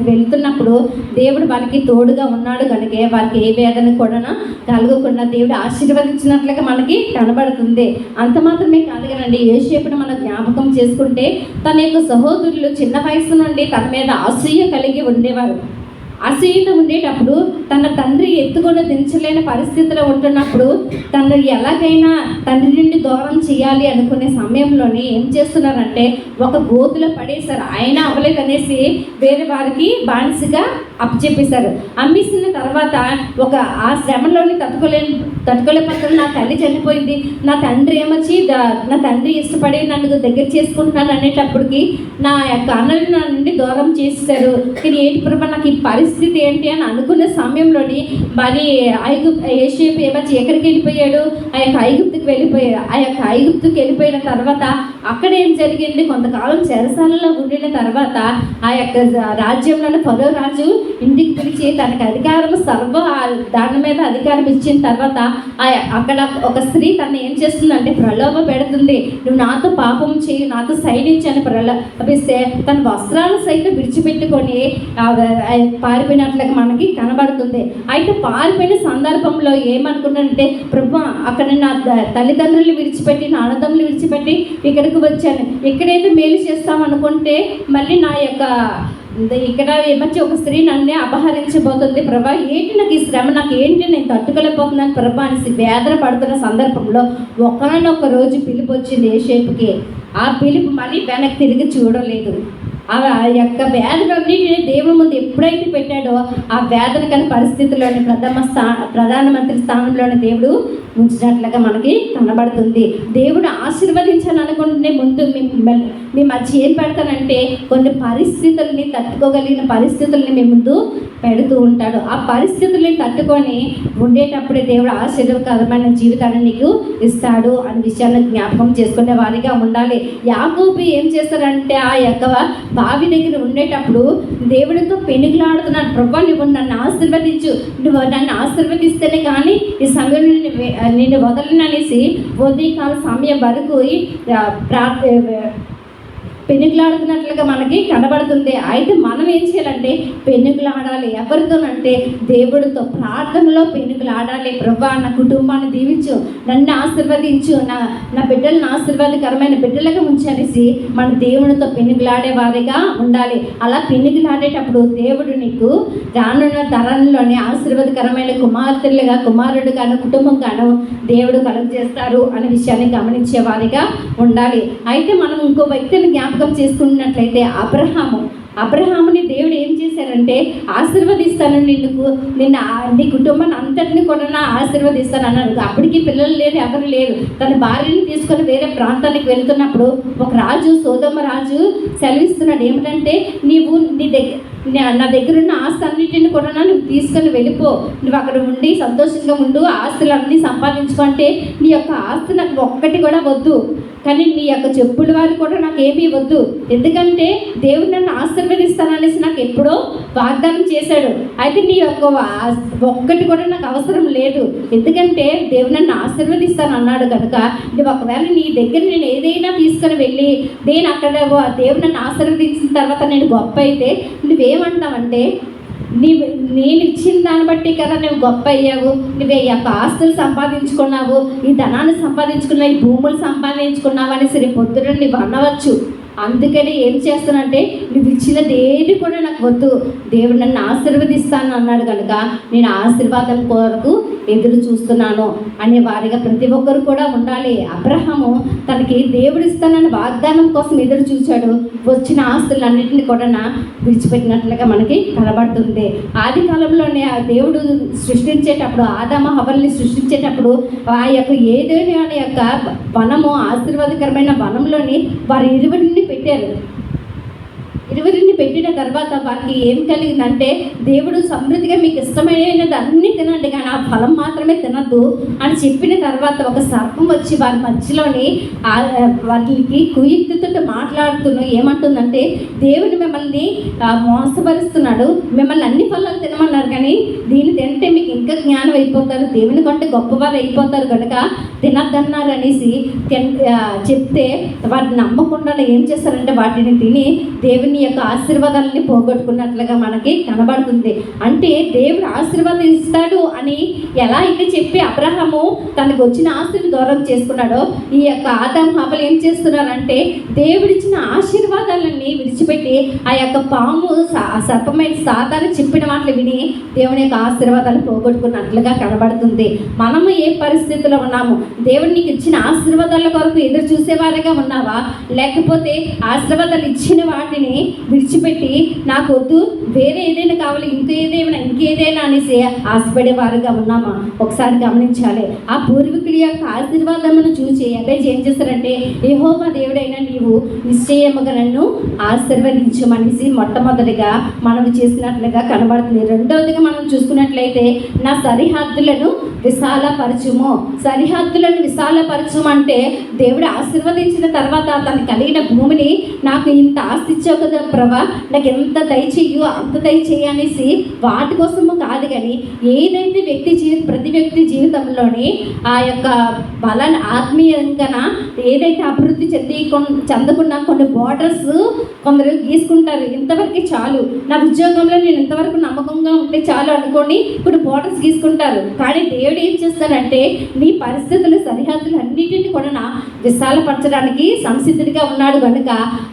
వెళ్తున్నప్పుడు దేవుడు వారికి తోడుగా ఉన్నాడు కనుక వారికి ఏ వేదన కూడా కలగకుండా దేవుడు ఆశీర్వదించినట్లుగా మనకి కనబడుతుంది. అంత మాత్రమే కాదు కదండి, యోసేపును మనం జ్ఞాపకం చేసుకుంటే తన యొక్క సహోదరులు చిన్న వయసు నుండి తన మీద అసూయ కలిగి ఉండేవారు. అసూయత ఉండేటప్పుడు తన తండ్రి ఎత్తుకొని దించలేని పరిస్థితిలో ఉంటున్నప్పుడు తను ఎలాగైనా తండ్రి నుండి దూరం చేయాలి అనుకునే సమయంలోనే ఏం చేస్తున్నారంటే ఒక గోతులో పడేశారు. ఆయన అవ్వలేదనేసి వేరే వారికి బానిసగా అప్పచెప్పేశారు. అమ్మేసిన తర్వాత ఒక ఆ శ్రమలోని తట్టుకోలేకపోతున్న నా తల్లి చనిపోయింది, నా తండ్రి ఏమొచ్చి నా తండ్రి ఇష్టపడి నన్ను దగ్గర చేసుకుంటున్నాను అనేటప్పటికి నా యొక్క అన్నలు నా నుండి దూరం చేసేసారు. కానీ ఏంటి ప్రభా నాకు ఈ పరిస్థితి ఏంటి అని అనుకున్న సమయంలోని మరి యోసేపు ఏమొచ్చి ఎక్కడికి వెళ్ళిపోయాడు, ఆ యొక్క ఐగుప్తుకి వెళ్ళిపోయాడు. ఆ యొక్క ఐగుప్తుకి వెళ్ళిపోయిన తర్వాత అక్కడ ఏం జరిగింది, కొంతకాలం చెరసాలలో ఉండిన తర్వాత ఆ యొక్క రాజ్యంలో ఫరో రాజు ఇంటికి పిలిచి తనకు అధికారం దాని మీద అధికారం ఇచ్చిన తర్వాత అక్కడ ఒక స్త్రీ తను ఏం చేస్తుందంటే ప్రలోభ పెడుతుంది. నువ్వు నాతో పాపం చేయి, నాతో సైనించని ప్రలోభిస్తే తన వస్త్రాలు సైతం విడిచిపెట్టుకొని పారిపోయినట్లుగా మనకి కనబడుతుంది. అయితే పారిపోయిన సందర్భంలో ఏమనుకున్నానంటే ప్రభు అక్కడ నా తల్లిదండ్రులు విడిచిపెట్టి నా అన్నదమ్ములు విడిచిపెట్టి ఇక్కడికి వచ్చాను, ఇక్కడైతే మేలు చేస్తామనుకుంటే మళ్ళీ నా యొక్క ఇక్కడ ఏమొచ్చి ఒక స్త్రీ నన్నే అపహరించబోతుంది ప్రభా, ఏంటి నాకు ఈ శ్రమ, నాకు ఏంటి నేను తట్టుకోలేకపోతున్నాను ప్రభా అనేసి వేదన పడుతున్న సందర్భంలో ఒకనొక రోజు పిలుపు వచ్చింది యోసేపుకి. ఆ పిలుపు మళ్ళీ వెనక్కి తిరిగి చూడలేదు. ఆ యొక్క వేదనన్నిటిని దేవుని ముందు ఎప్పుడైతే పెట్టాడో ఆ వేదన కాని పరిస్థితుల్లోని ప్రధానమంత్రి స్థానంలోని దేవుడు ఉంచినట్లుగా మనకి కనబడుతుంది. దేవుడు ఆశీర్వదించాలనుకుంటే ముందు మీ మధ్య ఏం పెడతానంటే కొన్ని పరిస్థితుల్ని తట్టుకోగలిగిన పరిస్థితుల్ని మీ ముందు పెడుతూ ఉంటాడు. ఆ పరిస్థితుల్ని తట్టుకొని ఉండేటప్పుడే దేవుడు ఆశీర్వాదకరమైన జీవితాన్ని నీకు ఇస్తాడు అనే విషయాన్ని జ్ఞాపకం చేసుకునే వారిగా ఉండాలి. యాకోబు ఏం చేస్తారంటే ఆ యొక్క బావి దగ్గర ఉండేటప్పుడు దేవుడితో పెనుగులాడుతున్నాడు, ప్రభా నువ్వు నన్ను ఆశీర్వదించు, నువ్వు నన్ను ఆశీర్వదిస్తేనే కానీ ఈ సమయంలో నేను వదలననేసి ఉదయకాల సమయం వరకు పెనుగులాడుతున్నట్లుగా మనకి కనబడుతుంది. అయితే మనం ఏం చేయాలంటే పెనుగులాడాలి. ఎవరితోనంటే దేవుడితో ప్రార్థనలో పెనుగులాడాలి. ప్రభా నా కుటుంబాన్ని దీవించు, నన్ను ఆశీర్వదించు, నా బిడ్డలను ఆశీర్వాదకరమైన బిడ్డలుగా ఉంచనేసి మన దేవుడితో పెనుగులాడే వారిగా ఉండాలి. అలా పెనుగులాడేటప్పుడు దేవుడు నీకు రానున్న తరంలోనే ఆశీర్వాదకరమైన కుమార్తెలుగా కుమారుడుగాను కుటుంబంగాను దేవుడు కలుగజేస్తారు అనే విషయాన్ని గమనించే వారిగా ఉండాలి. అయితే మనం ఇంకో వ్యక్తిని జ్ఞాపకం చేసుకున్నట్లయితే అబ్రహాముని దేవుడు ఏం చేశారంటే ఆశీర్వదిస్తాను, నీ కుటుంబాన్ని అంతటిని కూడా ఆశీర్వదిస్తాను అన్నారు. అప్పటికి పిల్లలు లేరు, ఎవరు లేరు. తన భార్యని తీసుకొని వేరే ప్రాంతానికి వెళుతున్నప్పుడు ఒక రాజు, సోదమ రాజు సెలవిస్తున్నాడు ఏమిటంటే నీవు నా దగ్గర ఉన్న ఆస్తి అన్నింటిని కూడా నువ్వు తీసుకొని వెళ్ళిపో, నువ్వు అక్కడ ఉండి సంతోషంగా ఉండు, ఆస్తులు అన్నీ సంపాదించుకుంటే నీ యొక్క ఆస్తి నాకు ఒక్కటి కూడా వద్దు, కానీ నీ యొక్క చెప్పుల వారు కూడా నాకు ఏమీ వద్దు, ఎందుకంటే దేవుడు నన్ను ఆశీర్వదిస్తాననేసి నాకు ఎప్పుడో వాగ్దానం చేశాడు. అయితే నీ యొక్క ఒక్కటి కూడా నాకు అవసరం లేదు, ఎందుకంటే దేవుడు నన్ను ఆశీర్వదిస్తాను అన్నాడు కనుక నువ్వు ఒకవేళ నీ దగ్గర నేను ఏదైనా తీసుకొని వెళ్ళి నేను అక్కడ దేవుడు నన్ను ఆశీర్వదించిన తర్వాత నేను గొప్ప అయితే నువ్వేమంటావంటే నేను ఇచ్చిన దాన్ని బట్టి కదా నువ్వు గొప్ప అయ్యావు, నువ్వు ఈ యొక్క ఆస్తులు సంపాదించుకున్నావు, ఈ ధనాన్ని సంపాదించుకున్నావు, ఈ భూములు సంపాదించుకున్నావు అనేసి రేపు పొద్దున నువ్వు అనవచ్చు. అందుకని ఏం చేస్తానంటే నువ్వు ఇచ్చినది ఏది కూడా నాకు వద్దు, దేవుడు నన్ను ఆశీర్వదిస్తాను అన్నాడు కనుక నేను ఆశీర్వాదం కొరకు ఎదురు చూస్తున్నాను అనే వారిగా ప్రతి ఒక్కరు కూడా ఉండాలి. అబ్రహాము తనకి దేవుడు ఇస్తానన్న వాగ్దానం కోసం ఎదురు చూశాడు, వచ్చిన ఆస్తులన్నింటినీ కూడా విడిచిపెట్టినట్లుగా మనకి కనబడుతుంది. ఆది కాలంలోనే ఆ దేవుడు సృష్టించేటప్పుడు ఆదామ హవ్వల్ని సృష్టించేటప్పుడు ఆ యొక్క ఏదేని అనే యొక్క వనము ఆశీర్వాదకరమైన వనంలోని వారి ఇరువురిని పెట్టిన తర్వాత వారికి ఏం కలిగిందంటే దేవుడు సమృద్ధిగా మీకు ఇష్టమైనది అన్నీ తినండి కానీ ఆ ఫలం మాత్రమే తినద్దు అని చెప్పిన తర్వాత ఒక సర్పం వచ్చి వారి మధ్యలోని వారికి కుయుక్తితో మాట్లాడుతూ ఏమంటుందంటే దేవుడు మిమ్మల్ని మోసపరుస్తున్నాడు, మిమ్మల్ని అన్ని ఫలాలు తినమన్నారు కానీ దీన్ని తింటే మీకు ఇంకా జ్ఞానం అయిపోతారు, దేవుని కంటే గొప్పవారు అయిపోతారు కనుక తినద్దన్నారు అనేసి చెప్తే వాటిని నమ్మకుండా ఏం చేస్తారంటే వాటిని తిని దేవుని యొక్క ఆశీర్వాదాలని పోగొట్టుకున్నట్లుగా మనకి కనబడుతుంది. అంటే దేవుడు ఆశీర్వాదిస్తాడు అని ఎలా అయితే చెప్పి అబ్రహాము తనకు వచ్చిన ఆస్తిని దూరం చేసుకున్నాడో, ఈ యొక్క ఆదాము హవ్వలు ఏం చేస్తున్నారంటే దేవుడిచ్చిన ఆశీర్వాదాలన్నీ విడిచిపెట్టి ఆ యొక్క పాము సర్పమైన సాతాను చెప్పిన మాటలు విని దేవుని యొక్క ఆశీర్వాదాలు పోగొట్టుకున్నట్లుగా కనబడుతుంది. మనము ఏ పరిస్థితిలో ఉన్నాము? దేవుడు నీకు ఇచ్చిన ఆశీర్వాదాల కొరకు ఎదురు చూసేవారిగా ఉన్నావా, లేకపోతే ఆశీర్వాదాలు ఇచ్చిన వాటిని విడిచిపెట్టి నాకు వద్దు వేరే ఏదైనా కావాలి ఇంకేదైనా అనేసి ఆశపడేవారుగా ఉన్నామా? ఒకసారి గమనించాలి. ఆ పూర్వీకుడి యొక్క ఆశీర్వాదమును చూసి ఎబేజ్ ఏం చేస్తారంటే, యెహోవా దేవుడైనా నీవు నిశ్చయముగా నన్ను ఆశీర్వదించమనేసి మొట్టమొదటిగా మనం చేసినట్లుగా కనబడుతుంది. రెండవదిగా మనం చూసుకున్నట్లయితే నా సరిహద్దులను విశాలపరచుము. సరిహద్దులను విశాలపరచుము అంటే దేవుడు ఆశీర్వదించిన తర్వాత తను కలిగిన భూమిని నాకు ఇంత ఆస్తి ఇచ్చావు కదా ప్రభా, నాకు ఎంత దయచేయు అంత దయచేయి అనేసి వాటి కోసము కాదు, కానీ ఏదైతే ప్రతి వ్యక్తి జీవితంలోని ఆ యొక్క బలాన్ని ఆత్మీయంగా ఏదైతే అభివృద్ధి చెందకుండా కొన్ని బోర్డర్స్ కొందరు గీసుకుంటారు. ఇంతవరకు చాలు, నా ఉద్యోగంలో నేను ఇంతవరకు నమ్మకంగా ఉంటే చాలు అనుకోని కొన్ని బోర్డర్స్ గీసుకుంటారు. కానీ దేవుడు ఏం చేస్తారంటే నీ పరిస్థితులు సరిహద్దులు అన్నిటిని కూడా విశాలపరచడానికి సంసిద్ధుడిగా ఉన్నాడు కనుక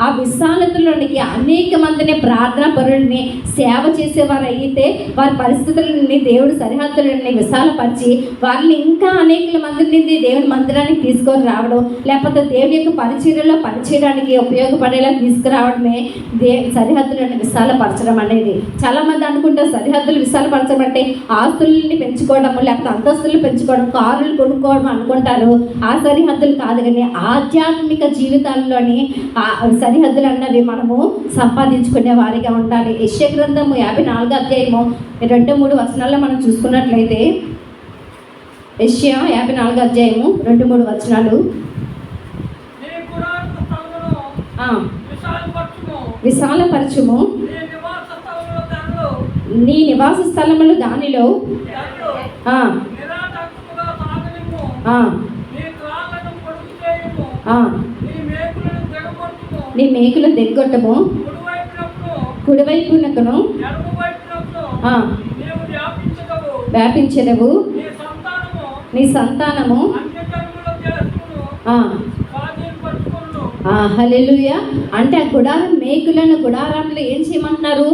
ఆ విశాలతలోనికి అనేక మందిని ప్రార్థన పరులని సేవ చేసేవారు అయితే వారి పరిస్థితులని దేవుడు సరిహద్దులని విశాలపరిచి వారిని ఇంకా అనేక మందిని దేవుని మందిరానికి తీసుకొని రావడం, లేకపోతే దేవుని యొక్క పరిచర్యలో పనిచేయడానికి ఉపయోగపడేలా తీసుకురావడమే సరిహద్దులను విశాలపరచడం అనేది. చాలామంది అనుకుంటారు సరిహద్దులు విశాలపరచడం అంటే ఆస్తుల్ని పెంచుకోవడము, లేకపోతే అంతస్తులు పెంచుకోవడం, కారులు కొనుక్కోవడం అనుకుంటారు. ఆ సరిహద్దులు కాదు, కానీ ఆధ్యాత్మిక జీవితాల్లోని సరిహద్దులు అన్నవి మనము సంపాదించుకునే వారిగా ఉండాలి. యెషయా గ్రంథము 54వ అధ్యాయము 2-3 వచనాల్లో మనం చూసుకున్నట్లయితే, యెషయా 54వ అధ్యాయము 2-3 వచనాలు. విశాలపరచుము, నీ నివాస స్థలములు దానిలో నీ మేకులు దిగ్గొట్టము, కుడివైపునకును వ్యాపించెదవు, నీ సంతానము హల్లెలూయా. అంటే ఆ గుడారం మేకులను గుడారంలో ఏం చేయమంటున్నారు?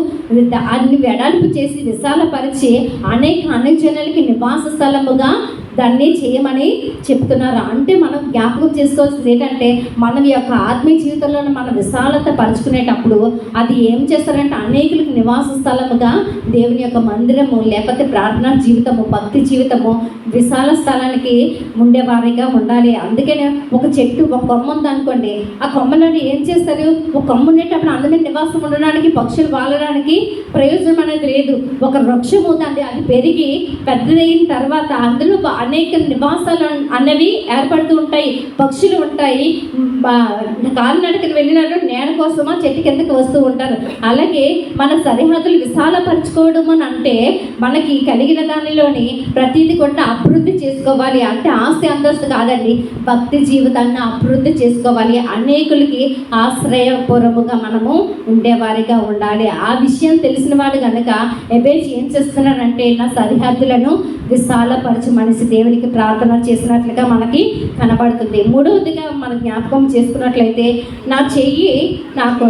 అన్ని వెడల్పు చేసి విశాలపరిచి అనేక అనుజనులకి నివాస స్థలముగా దాన్ని చేయమని చెప్తున్నారు. అంటే మనం జ్ఞాపకం చేసుకోవాల్సింది ఏంటంటే మన యొక్క ఆత్మీయ జీవితంలో మన విశాలత పరుచుకునేటప్పుడు అది ఏం చేస్తారంటే అనేకులకు నివాస స్థలముగా దేవుని యొక్క మందిరము, లేకపోతే ప్రార్థనా జీవితము, భక్తి జీవితము విశాల స్థలానికి ఉండేవారిగా ఉండాలి. అందుకనే ఒక చెట్టు ఒక కొమ్మ ఉందనుకోండి, ఆ కొమ్మలోని ఏం చేస్తారు? ఒక కొమ్మ ఉండేటప్పుడు అందమైన నివాసం ఉండడానికి, పక్షులు వాలడానికి ప్రయోజనం అనేది లేదు. ఒక వృక్షం ఉందండి, అది పెరిగి పెద్దదైన తర్వాత అందులో అనేక నివాసాలు అన్నవి ఏర్పడుతూ ఉంటాయి, పక్షులు ఉంటాయి. కాలినడకలు వెళ్ళినట్టు నేల కోసమా చెట్టు కిందకి వస్తూ ఉంటారు. అలాగే మన సరిహద్దులు విశాలపరచుకోవడం అని అంటే మనకి కలిగిన దానిలోని ప్రతిదీ కూడా అభివృద్ధి చేసుకోవాలి. అంటే ఆస్తి అంతస్తు కాదండి, భక్తి జీవితాన్ని అభివృద్ధి చేసుకోవాలి. అనేకులకి ఆశ్రయపూర్వముగా మనము ఉండేవారిగా ఉండాలి. ఆ విషయం తెలిసిన వాడు కనుక ఎబేజ్ ఏం చేస్తున్నాడంటే నా సరిహద్దులను విశాలపరచు మనిషి దేవునికి ప్రార్థన చేసినట్లుగా మనకి కనబడుతుంది. మూడవదిగా మనం జ్ఞాపకం చేసుకున్నట్లయితే నా చెయ్యి నాకు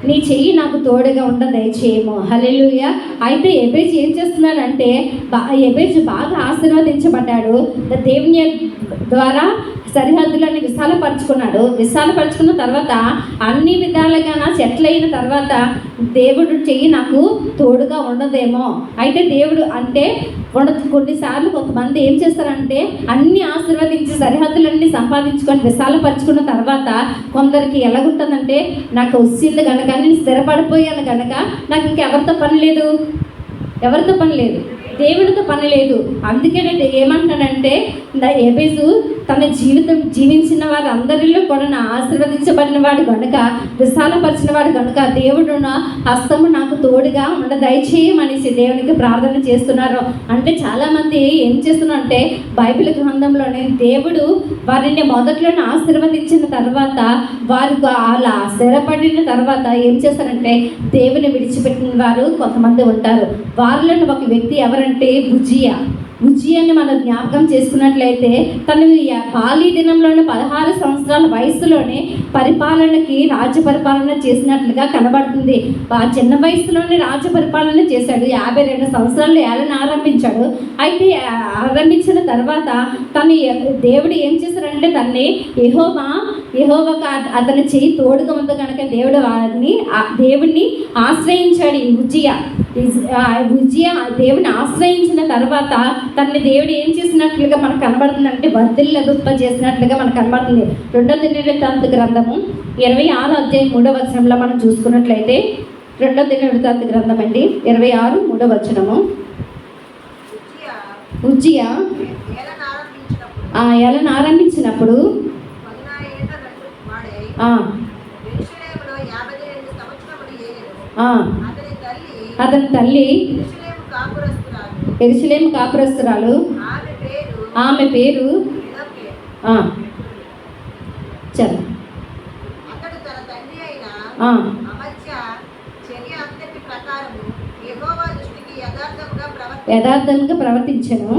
నీ చెయ్యి నాకు తోడుగా ఉండ దయచేయము. హల్లెలూయా. అయితే ఎబేజ్ ఏం చేస్తున్నాడంటే ఎబేజ్ బాగా ఆశీర్వదించబడ్డాడు. దేవుని ద్వారా సరిహద్దులన్నీ విశాలపరుచుకున్న తర్వాత అన్ని విధాలుగా సెటిల్ అయిన తర్వాత దేవుడు చెయ్యి నాకు తోడుగా ఉండదేమో. అయితే దేవుడు అంటే కొన్నిసార్లు కొంతమంది ఏం చేస్తారంటే అన్ని ఆశీర్వదించి సరిహద్దులన్నీ సంపాదించుకొని విశాలపరుచుకున్న తర్వాత కొందరికి ఎలాగుంటుందంటే నాకు వచ్చింది కనుక నేను స్థిరపడిపోయాను కనుక నాకు ఇంకెవరితో పని లేదు దేవునితో పని లేదు. అందుకే నేను ఏమంటానంటే ఎబేసు తన జీవితం జీవించిన వారందరిలో కూడా నా ఆశీర్వదించబడిన వాడు కనుక, విశాలపరిచిన వాడు కనుక దేవుడు నా హస్తము నాకు తోడుగా ఉండ దయచేయమనేసి దేవునికి ప్రార్థన చేస్తున్నారు. అంటే చాలామంది ఏం చేస్తున్నారంటే బైబిల్ గ్రంథంలోనే దేవుడు వారిని మొదట్లోనే ఆశీర్వదించిన తర్వాత వారు అలా స్థిరపడిన తర్వాత ఏం చేస్తారంటే దేవుని విడిచిపెట్టిన వారు కొంతమంది ఉంటారు. వారిలో ఒక వ్యక్తి ఎవరంటే ఉజ్జియాని మనం జ్ఞాపకం చేసుకున్నట్లయితే తను బాల్య దినంలోనే 16 సంవత్సరాల వయసులోనే రాజ్య పరిపాలన చేసినట్లుగా కనబడుతుంది. ఆ చిన్న వయసులోనే రాజ్య పరిపాలన చేశాడు. 52 సంవత్సరాలు ఏళ్ళని ఆరంభించాడు. అయితే ఆరంభించిన తర్వాత దేవుడు ఏం చేశారంటే యెహోవాకు అతని చెయ్యి తోడుగా ఉంది కనుక దేవుడిని ఆశ్రయించాడు. ఉజ్జియా దేవుని ఆశ్రయించిన తర్వాత దేవుడు ఏం చేసినట్లుగా మనకు కనబడుతుందంటే వర్ధిల్లెంప చేసినట్లుగా మనకు కనబడుతుంది. 2వ దినవృత్తాంత గ్రంథము 26వ అధ్యాయం 3వ వచనంలో మనం చూసుకున్నట్లయితే 2వ దినవృత్తాంత గ్రంథం అండి 26 3వ వచనము. ఉజ్జియా ఏలను ఆరంభించినప్పుడు అతని తల్లి యెరూషలేము కాపురస్తురాలు, ఆమె పేరు చదువు యథార్థంగా ప్రవర్తించను.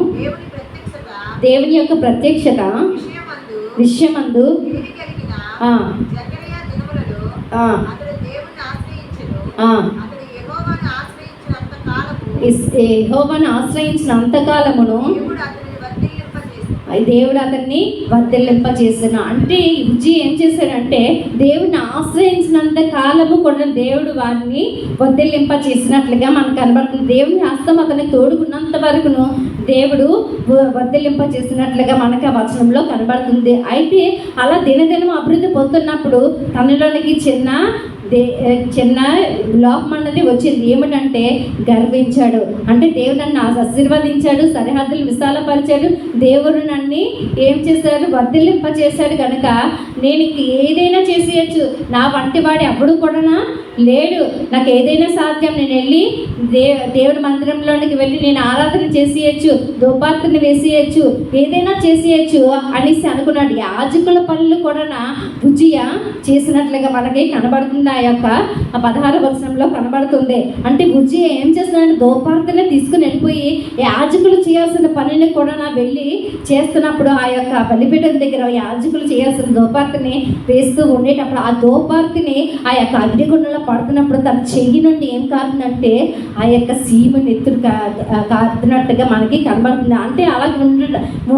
దేవుని యొక్క ప్రత్యక్షత విషయమందు యెహోవాను ఆశ్రయించిన అంతకాలమును దేవుడు అతన్ని వర్ధిల్లింప చేస్తున్నా. అంటే ఉజ్జియా ఏం చేశాడంటే దేవుడిని ఆశ్రయించినంత కాలము కూడా దేవుడు వారిని వర్ధిల్లింప చేసినట్లుగా మనకు కనబడుతుంది. దేవుని హస్తం అతనికి తోడుకున్నంత వరకును దేవుడు వర్ధిల్లింప చేసినట్లుగా మనకు ఆ వచనంలో కనబడుతుంది. అయితే అలా దినదినం అభివృద్ధి పొందుతున్నప్పుడు తనలోనికి చిన్న లోపం అన్నది వచ్చింది. ఏమిటంటే గర్వించాడు. అంటే దేవుడు నన్ను ఆశీర్వదించాడు, సరిహద్దులు విశాలపరిచాడు, దేవుడు నన్ను ఏం చేశాడు వర్ధిల్లింప చేశాడు కనుక నేను ఏదైనా చేసేయచ్చు, నా వంటి వాడు ఎప్పుడు కూడా లేడు, నాకు ఏదైనా సాధ్యం, నేను వెళ్ళి దేవుడి మందిరంలోనికి వెళ్ళి నేను ఆరాధన చేసేయచ్చు, ధూపార్తన వేసేయచ్చు, ఏదైనా చేసేయచ్చు అనేసి అనుకున్నాడు. యాజకుల పనులు కూడా ఉజ్జియా చేసినట్లుగా మనకి కనబడుతుంది. ఆ యొక్క 16వ వచనంలో కనబడుతుంది. అంటే ఉజ్జియా ఏం చేస్తున్నాడు, ధూపార్తన తీసుకుని వెళ్ళిపోయి యాజకులు చేయాల్సిన పనిని కూడా వెళ్ళి చేస్తున్నప్పుడు ఆ యొక్క బలిపీఠం దగ్గర యాజకులు చేయాల్సిన ధూపార్తని వేస్తూ ఉండేటప్పుడు ఆ ధూపార్తిని ఆ యొక్క అగ్నిగుండంలో పడుతున్నప్పుడు తన చెయ్యి నుండి ఏం కారుతుందంటే ఆ యొక్క సీమని ఎత్తుడు కారుతున్నట్టుగా మనకి కనబడుతుంది. అంటే అలా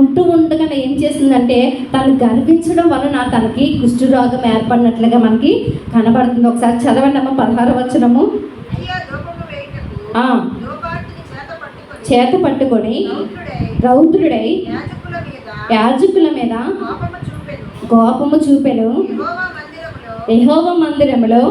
ఉంటూ ఉండగా ఏం చేస్తుందంటే తను గర్వించడం వలన తనకి కుష్ఠరోగం ఏర్పడినట్లుగా మనకి కనబడుతుంది. ఒకసారి చదవండి అమ్మ 16వ వచనము. చేత పట్టుకొని రౌద్రుడై యాజకుల మీద కోపము చూపెను. యెహోవా మందిరములో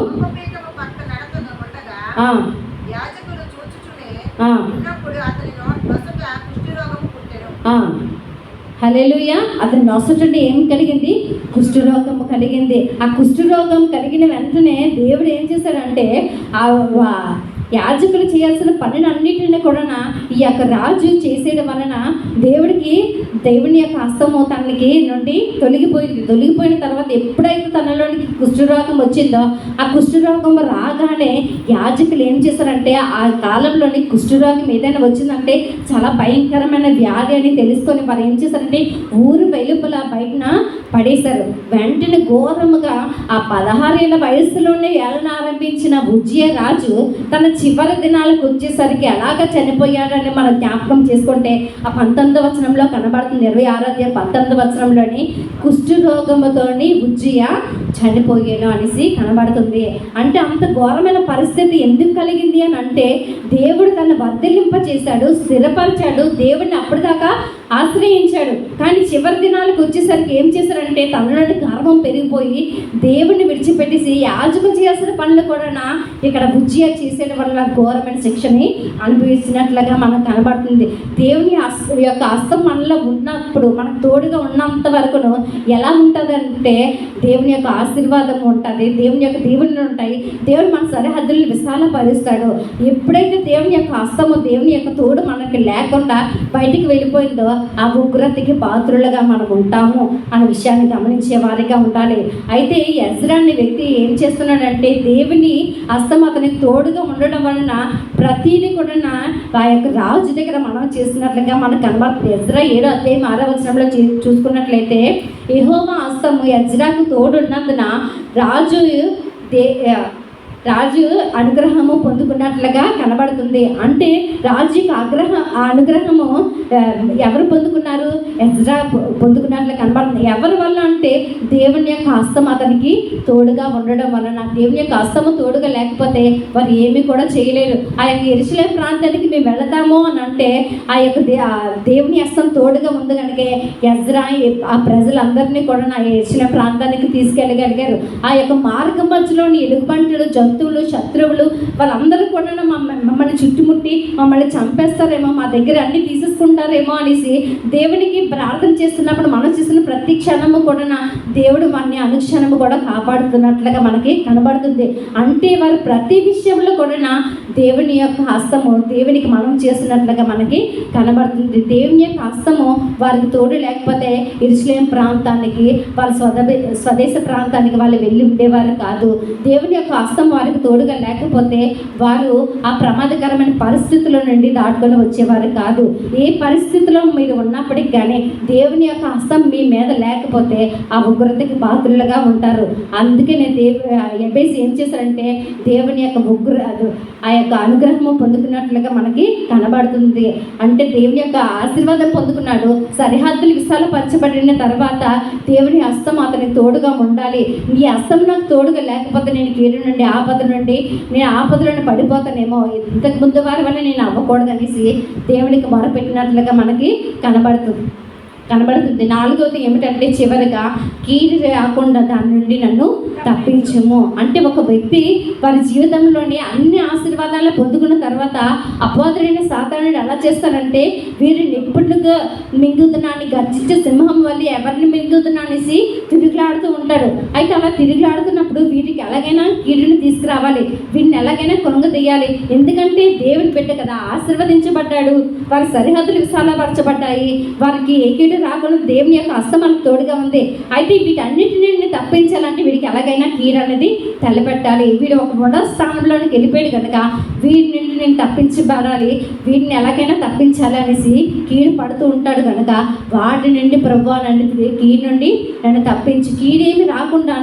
హల్లెలూయా. అతని నొసట ఏం కలిగింది, కుష్ఠరోగము కలిగింది. ఆ కుష్ఠరోగం కలిగిన వెంటనే దేవుడు ఏం చేశాడంటే యాజకులు చేయాల్సిన పనిని అన్నిటిని కూడా ఈ యొక్క రాజు చేసేయడం వలన దేవుని యొక్క హస్తము తనకి నుండి తొలగిపోయిన తర్వాత ఎప్పుడైతే తనలోనికి కుష్ఠరోగం వచ్చిందో ఆ కుష్ఠరోగం రాగానే యాజకులు ఏం చేశారంటే ఆ కాలంలోని కుష్ఠరోగం ఏదైనా వచ్చిందంటే చాలా భయంకరమైన వ్యాధి అని తెలుసుకొని వారు ఏం చేశారంటే ఊరు వెలుపల బయటన పడేశారు. వెంటనే ఘోరముగా ఆ 16 ఏళ్ళ వయసులోనే ఏలన ఆరంభించిన ఉజ్జియా రాజు తన చివరి దినాలకు వచ్చేసరికి ఎలాగ చనిపోయాడని మనం జ్ఞాపకం చేసుకుంటే ఆ 19వ వచనంలో కనబడుతుంది. 26వ అధ్యాయం 19వ వచనంలోని కుష్ఠరోగముతోని ఉజ్జియా చనిపోయాను అనేసి కనబడుతుంది. అంటే అంత ఘోరమైన పరిస్థితి ఎందుకు కలిగింది అని అంటే దేవుడు తను వర్ధిల్లింప చేశాడు, స్థిరపరిచాడు. దేవుడిని అప్పటిదాకా ఆశ్రయించాడు. కానీ చివరి దినాలకు వచ్చేసరికి ఏం చేశారంటే తనలోని గర్వం పెరిగిపోయి దేవుణ్ణి విడిచిపెట్టేసి యాజకులు చేసిన పనులు కూడా ఇక్కడ ఉజ్జియా చేసేట వల్ల ఘోరమైన శిక్షని అనుభవించినట్లుగా మనకు కనబడుతుంది. దేవుని యొక్క హస్తం మనలో ఉన్నప్పుడు, మనకు తోడుగా ఉన్నంత వరకును ఎలా ఉంటుందంటే దేవుని యొక్క ఆశీర్వాదం ఉంటుంది, దేవుని యొక్క దీవెనలు ఉంటాయి. దేవుడు మన సరిహద్దులను విశాలపరుస్తాడు. ఎప్పుడైతే దేవుని యొక్క హస్తము, దేవుని యొక్క తోడు మనకి లేకుండా బయటికి వెళ్ళిపోయిందో ఆ ఉగ్రతకి పాత్రులుగా మనం ఉంటాము అనే విషయాన్ని గమనించే వారిగా ఉండాలి. అయితే ఎజ్రా అనే వ్యక్తి ఏం చేస్తున్నాడంటే దేవుని హస్తం అతనికి తోడుగా ఉండడం వలన ప్రతిదీ కూడా ఆ యొక్క రాజు దగ్గర మనం చేస్తున్నట్లుగా మనకు కనబడుతుంది. ఎజ్రా 7:6 చూసుకున్నట్లయితే యెహోవా హస్తము ఎజ్రాకు తోడున్నందున రాజు అనుగ్రహము పొందుకున్నట్లుగా కనబడుతుంది. అంటే రాజుకి అనుగ్రహము ఎవరు పొందుకున్నారు? ఎజ్రా పొందుకున్నట్లు కనబడుతుంది. ఎవరి వల్ల అంటే దేవుని యొక్క హస్తం అతనికి తోడుగా ఉండడం వలన. దేవుని యొక్క హస్తము తోడుగా లేకపోతే వారు ఏమీ కూడా చేయలేరు. ఆ యొక్క యెరూషలేము ప్రాంతానికి మేము వెళతాము అని అంటే ఆ యొక్క దేవుని హస్తం తోడుగా ఉంది కనుక ఎజ్రా ఆ ప్రజలందరినీ కూడా ఆ యెరూషలేము ప్రాంతానికి తీసుకెళ్ళగలిగారు. ఆ యొక్క మార్గం మధ్యలోని ఎలుగుబంటులు, జంతువులు, శత్రువులు వాళ్ళందరూ కూడా మమ్మల్ని చుట్టుముట్టి మమ్మల్ని చంపేస్తారేమో, మా దగ్గర అన్ని తీసేసుకుంటారేమో అనేసి దేవునికి ప్రార్థన చేస్తున్నప్పుడు మనం చేసిన ప్రతి క్షణము కూడా దేవుడు మనని అనుక్షణము కూడా కాపాడుతున్నట్లుగా మనకి కనబడుతుంది. అంటే వారు ప్రతి విషయంలో కూడా దేవుని యొక్క హస్తము దేవునికి మనం చేస్తున్నట్లుగా మనకి కనబడుతుంది. దేవుని యొక్క హస్తము వారికి తోడు లేకపోతే యెరూషలేము ప్రాంతానికి, వాళ్ళ స్వదేశ ప్రాంతానికి వాళ్ళు వెళ్ళి ఉండేవారు కాదు. దేవుని యొక్క హస్తం వారికి తోడుగా లేకపోతే వారు ఆ ప్రమాదకరమైన పరిస్థితుల నుండి దాటుకొని వచ్చేవారు కాదు. ఏ పరిస్థితిలో మీరు ఉన్నప్పటికీ కానీ దేవుని యొక్క హస్తం మీ మీద లేకపోతే ఆ ఉగ్రతకి పాత్రులుగా ఉంటారు. అందుకే నేను ఎబేసి ఏం చేశారంటే దేవుని యొక్క ఆ యొక్క అనుగ్రహము పొందుకున్నట్లుగా మనకి కనబడుతుంది. అంటే దేవుని యొక్క ఆశీర్వాదం పొందుకున్నాడు. సరిహద్దులు విశాలపరచబడిన తర్వాత దేవుని హస్తం అతనికి తోడుగా ఉండాలి. ఈ హస్తం నాకు తోడుగా లేకపోతే నేను కీడు నుండి, ఆపద నుండి, నేను ఆపదలను పడిపోతానేమో, ఇంతకు ముందు వారి వల్ల నేను అవ్వకూడదు అనేసి దేవునికి మొరపెట్టినట్లుగా మనకి కనబడుతుంది. 4వది ఏమిటంటే చివరిగా కీడు రాకుండా దాని నుండి నన్ను తప్పించము. అంటే ఒక వ్యక్తి వారి జీవితంలోని అన్ని ఆశీర్వాదాలు పొందుకున్న తర్వాత అపవాదుడైన సాతానుడు ఎలా చేస్తాడంటే వీరిని నిప్పుడుగా మింగుతున్నాను, గర్జించే సింహం వల్ల ఎవరిని మింగుతున్నా అనేసి తిరుగులాడుతూ ఉంటాడు. అయితే అలా తిరుగులాడుతున్నప్పుడు వీరికి ఎలాగైనా కీడుని తీసుకురావాలి, వీరిని ఎలాగైనా కొనుగదీయాలి. ఎందుకంటే దేవుని బిడ్డ కదా, ఆశీర్వదించబడ్డాడు, వారి సరిహద్దులు విశాలపరచబడ్డాయి, వారికి ఏ కీడు రాకుండా దేవుని యొక్క హస్తం మనకు తోడుగా ఉంది. అయితే వీటన్నిటిని తప్పించాలంటే వీడికి ఎలాగైనా కీడు అనేది తలపెట్టాలి. వీడు ఒక మొదటి స్థానంలోనికి వెళ్ళిపోయాడు కనుక వీడి నుండి నేను తప్పించబడాలి, వీడిని ఎలాగైనా తప్పించాలి అనేసి కీడు పడుతూ ఉంటాడు కనుక వాటి నుండి ప్రభువా కీడు నుండి నన్ను తప్పించి, కీడేమి రాకుండా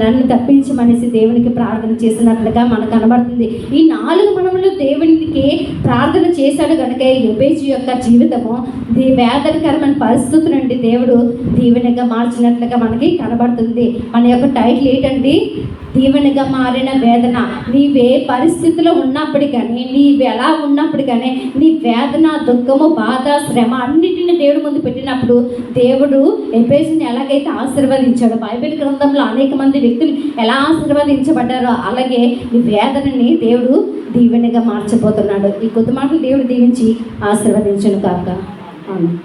నన్ను తప్పించమనేసి దేవునికి ప్రార్థన చేసినట్లుగా మనకు కనబడుతుంది. ఈ 4 మనములు దేవునికి ప్రార్థన చేశాడు కనుక ఎబేజు యొక్క జీవితము వేదనకరమైన పరిస్థితి నుండి దేవుడు దీవెనగా మార్చినట్లుగా మనకి కనబడుతుంది. మన యొక్క టైటిల్ ఏంటండి? దీవెనగా మారిన వేదన. నీవే పరిస్థితిలో ఉన్నప్పుడు కానీ, నీవు ఎలా ఉన్నప్పుడు కానీ, నీ వేదన, దుఃఖము, బాధ, శ్రమ అన్నిటిని దేవుడు ముందు పెట్టినప్పుడు దేవుడు ఎబేసుని ఎలాగైతే ఆశీర్వదించాడో, బైబిల్ గ్రంథంలో అనేక మంది వ్యక్తులు ఎలా ఆశీర్వదించబడ్డారో అలాగే ఈ వేదనని దేవుడు దీవెనగా మార్చబోతున్నాడు. ఈ కొద్ది మాటలు దేవుడు దీవించి ఆశీర్వదించును కాక. ఆమేన్.